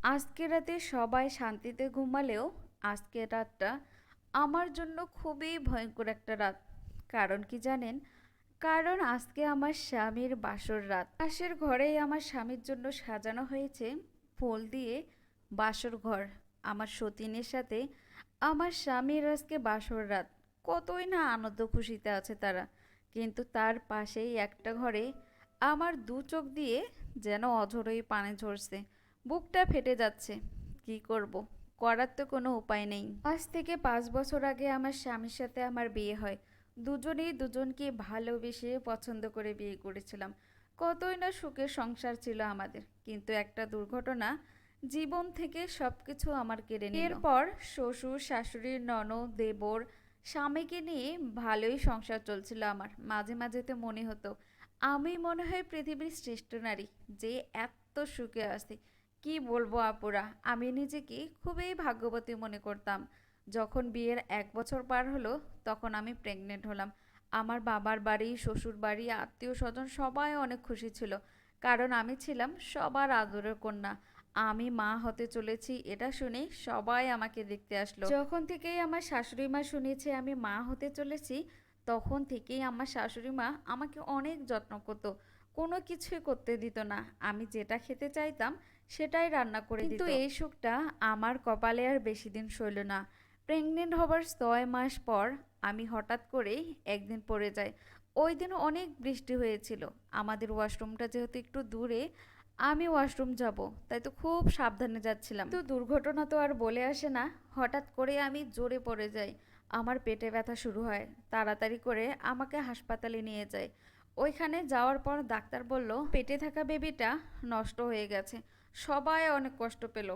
আজকে রাতে সবাই শান্তিতে ঘুমালেও আজকের রাতটা আমার জন্য খুবই ভয়ঙ্কর একটা রাত। কারণ কি জানেন? কারণ আজকে আমার স্বামীর বাসর রাত। পাশের ঘরেই আমার স্বামীর জন্য সাজানো হয়েছে ফুল দিয়ে বাসর ঘর। আমার সতীনের সাথে আমার স্বামীর আজকে বাসর রাত। কতই না আনন্দ খুশিতে আছে তারা, কিন্তু তার পাশেই একটা ঘরে আমার দু চোখ দিয়ে যেন অঝোরই পানি ঝরছে, বুকটা ফেটে যাচ্ছে। কি করব? করার তো কোনো উপায় নেই। আজ থেকে 5 বছর আগে আমার স্বামীর সাথে আমার বিয়ে হয়। দুজনেই দুজনকে ভালোবেসে পছন্দ করে বিয়ে করেছিলাম। কতই না সুখের সংসার ছিল আমাদের, কিন্তু একটা দুর্ঘটনা জীবন থেকে সবকিছু আমার কেড়ে নিল। এরপর শ্বশুর শাশুড়ি ননদ দেবর স্বামীকে নিয়ে ভালোই সংসার চলছিল আমার। মাঝে মাঝে তো মনে হতো আমি মনে হয় পৃথিবীর শ্রেষ্ঠ নারী, যে এত সুখে আছে। কি বলবো আপুরা, আমি নিজেকে খুবই ভাগ্যবতী মনে করতাম। যখন বিয়ের 1 বছর পার হলো তখন আমি প্রেগনেন্ট হলাম। আমার বাবার বাড়ি শ্বশুর বাড়ি আত্মীয় স্বজন সবাই অনেক খুশি ছিল, কারণ আমি ছিলাম সবার আদরের কন্যা। আমি মা হতে চলেছি এটা শুনে সবাই আমাকে দেখতে আসলো। যখন থেকেই আমার শাশুড়ি মা শুনেছে আমি মা হতে চলেছি, তখন থেকেই আমার শাশুড়ি মা আমাকে অনেক যত্ন করতো। কোনো কিছুই করতে দিত না, আমি যেটা খেতে চাইতাম সেটাই রান্না করে দিত। কিন্তু এই সুখটা আমার কপালে আর বেশি দিন সইল না। প্রেগনেন্ট হবার 6 মাস পর আমি হঠাৎ করেই একদিন পড়ে যাই। ওই দিন অনেক বৃষ্টি হয়েছিল। আমাদের ওয়াশরুমটা যেহেতু একটু দূরে, আমি ওয়াশরুম যাব তাই তো খুব সাবধানে যাচ্ছিলাম। তো দুর্ঘটনা তো আর বলে আসে না। হঠাৎ করে আমি জোরে পড়ে যাই, আমার পেটে ব্যথা শুরু হয়। তাড়াতাড়ি করে আমাকে হাসপাতালে নিয়ে যায়। ওইখানে যাওয়ার পর ডাক্তার বলল পেটে থাকা বেবিটা নষ্ট হয়ে গেছে। সবাই অনেক কষ্ট পেল।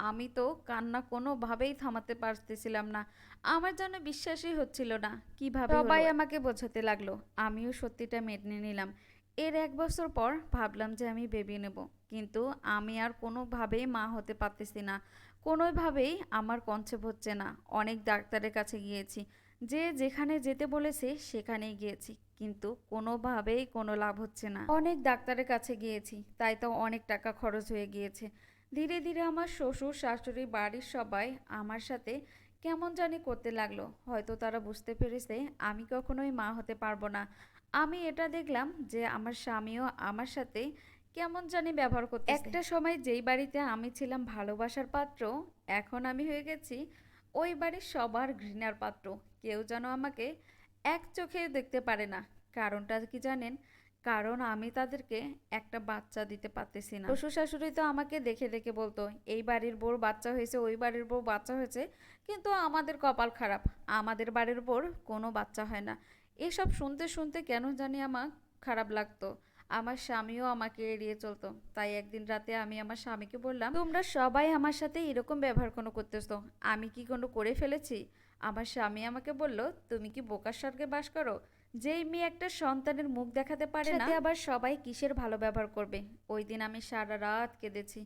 আমি তো কান্না কোনোভাবেই থামাতে পারতেছিলাম না। আমার যেন বিশ্বাসই হচ্ছিল না কিভাবে সবাই আমাকে বোঝাতে লাগলো। আমিও সত্যিটা মেনে নিলাম। এর 1 বছর পর ভাবলাম যে আমি বেবি নেব, কিন্তু আমি আর কোনোভাবেই মা হতে পারতেছি না। কোনোভাবেই আমার কনসেপ্ট হচ্ছে না। অনেক ডাক্তারের কাছে গিয়েছি, যে যেখানে যেতে বলেছে সেখানেই গিয়েছি, কিন্তু কোনোভাবেই কোনো লাভ হচ্ছে না। অনেক ডাক্তারের কাছে গিয়েছি, তাই তো অনেক টাকা খরচ হয়ে গিয়েছে। ধীরে ধীরে আমার শ্বশুর শাশুড়ি বাড়ির সবাই আমার সাথে কেমন জানি করতে লাগলো। হয়তো তারা বুঝতে পেরেছে আমি কখনোই মা হতে পারবো না। আমি এটা দেখলাম যে আমার স্বামীও আমার সাথে কেমন জানি ব্যবহার করতেছে। একটা সময় যেই বাড়িতে আমি ছিলাম ভালোবাসার পাত্র, এখন আমি হয়ে গেছি ওই বাড়ির সবার ঘৃণার পাত্র। কেউ যেন আমাকে এক চোখেও দেখতে পারে না। কারণটা কি জানেন? কারণ আমি তাদেরকে একটা বাচ্চা দিতে পারতেছি না। শ্বশুর শাশুড়ি তো আমাকে দেখে দেখে বলতো এই বাড়ির বউর বাচ্চা হয়েছে, ওই বাড়ির বউ বাচ্চা হয়েছে, কিন্তু আমাদের কপাল খারাপ, আমাদের বাড়ির বউর কোনো বাচ্চা হয় না। এসব শুনতে শুনতে কেন জানি আমার খারাপ লাগতো। আমার স্বামীও আমাকে এড়িয়ে চলতো। তাই একদিন রাতে আমি আমার স্বামীকে বললাম তোমরা সবাই আমার সাথে এরকম ব্যবহার কোনো করতেছো, আমি কি কোনো করে ফেলেছি? আমার স্বামী আমাকে বলল তুমি কি বোকার স্বর্গে বাস করো? যেই মেয়ে একটা সন্তানের মুখ দেখাতে পারে না, আবার সবাই কিসের ভালো ব্যবহার করবে? ওই দিন আমি সারা রাত কেঁদেছি।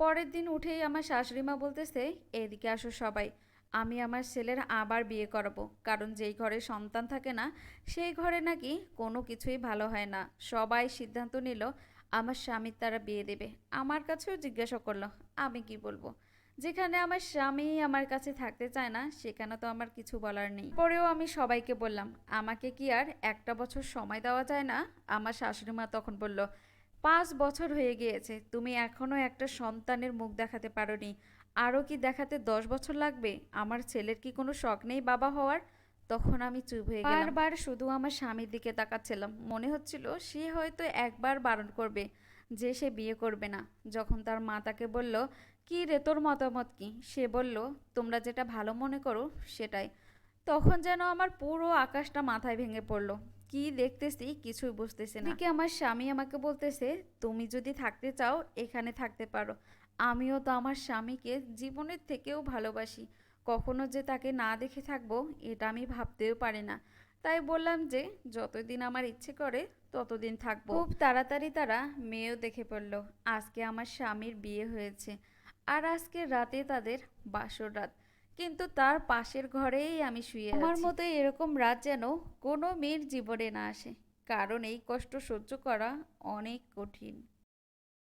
পরের দিন উঠেই আমার শাশুড়ি মা বলতেছে এদিকে আসো সবাই, আমি আমার ছেলের আবার বিয়ে করাবো। কারণ যেই ঘরে সন্তান থাকে না সেই ঘরে নাকি কোনো কিছুই ভালো হয় না। সবাই সিদ্ধান্ত নিল আমার স্বামীর তারা বিয়ে দেবে। আমার কাছেও জিজ্ঞাসা করলো, আমি কি বলবো? যেখানে আমার স্বামী আমার কাছে থাকতে চায় না সেখানে তো আমার কিছু বলার নেই। পরেও আমি সবাইকে বললাম আমাকে কি আর একটা বছর সময় দেওয়া যায় না? আমার শাশুড়ি মা তখন বলল 5 বছর হয়ে গিয়েছে, তুমি এখনো একটা সন্তানের মুখ দেখাতে পারোনি, আরও কি দেখাতে 10 বছর লাগবে? আমার ছেলের কি কোনো শখ নেই বাবা হওয়ার? তখন আমি চুপ হয়ে গেলাম। বারবার শুধু আমার স্বামীর দিকে তাকাচ্ছিলাম। মনে হচ্ছিল সে হয়তো একবার বারণ করবে যে সে বিয়ে করবে না। যখন তার মা তাকে বলল কি রে তোর মতামত কি, সে বলল তোমরা যেটা ভালো মনে করো সেটাই। তখন যেন আমার পুরো আকাশটা মাথায় ভেঙে পড়লো। কি দেখতেছি কিছুই বুঝতেছি না। এদিকে আমার স্বামী আমাকে বলতেছে তুমি যদি থাকতে চাও এখানে থাকতে পারো। আমিও তো আমার স্বামীকে জীবনের থেকেও ভালোবাসি, কখনো যে তাকে না দেখে থাকবো এটা আমি ভাবতেও পারি না। তাই বললাম যে যতদিন আমার ইচ্ছে করে ততদিন থাকবো। খুব তাড়াতাড়ি তারা মেয়েও দেখে পড়লো। আজকে আমার স্বামীর বিয়ে হয়েছে, আর আজকে রাতে তাদের বাসর রাত, কিন্তু তার পাশের ঘরেই আমি শুয়ে আছি। আমার মতো এরকম রাত যেন কোনো মেয়ের জীবনে না আসে, কারণ এই কষ্ট সহ্য করা অনেক কঠিন।